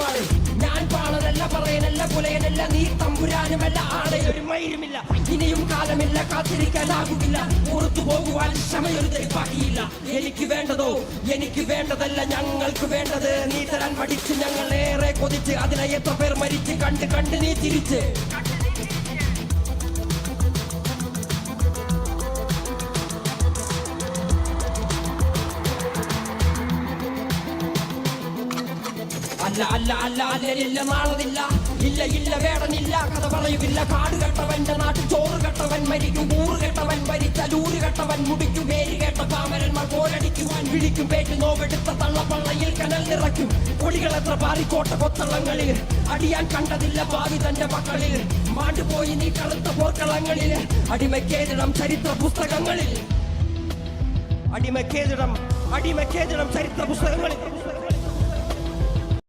പാട്. ഞാൻ പാളനല്ല, പറയനല്ല, പുലയനല്ല, നീ തമ്പുരാനുമല്ല, ആളെയൊരു മൈരുമില്ല. ഇനിയും കാലമില്ല, കാത്തിരിക്കാനാകുകില്ല, പുറത്തു പോകുവാൻ ക്ഷമയൊരു ബാക്കിയില്ല. എനിക്ക് വേണ്ടതോ എനിക്ക് വേണ്ടതല്ല, ഞങ്ങൾക്ക് വേണ്ടത് നീ തരാൻ പഠിച്ച്. ഞങ്ങൾ ഏറെ കൊതിച്ച് അതിനെ എത്ര പേർ മരിച്ച് കണ്ട് കണ്ട് നീ തിരിച്ച്. അല്ല അല്ല അല്ല അല്ലലില്ല, നാളതില്ല, ഇല്ല ഇല്ല വേടനില്ല, കഥ പറയുകില്ല. കാട് കെട്ടവന്റെ നാട്ടിൽ ചോറ് കെട്ടവൻ മരിക്കും, കൂറ് കെട്ടവൻ ഭരിച്ചാൽ ഊറ് കെട്ടവൻ മുടിക്കും. പേര് കേട്ട പാമരന്മാർ പോരടിക്കുവാൻ വിളിക്കും. പേറ്റ് നോവെടുത്ത തള്ളപ്പള്ളയിൽ കനൽ നിറയ്ക്കും. കൊടികളെത്ര പാറിക്കോട്ട കൊത്തളങ്ങളിൽ, അടിയാൻ കണ്ടതില്ല ഭാവി തന്റെ മക്കളിൽ. മാണ്ടുപോയി നീ കറുത്ത പോർക്കളങ്ങളിൽ, അടിമക്കേതിടം ചരിത്ര പുസ്തകങ്ങളിൽ, അടിമക്കേതിടം ചരിത്ര പുസ്തകങ്ങളിൽ.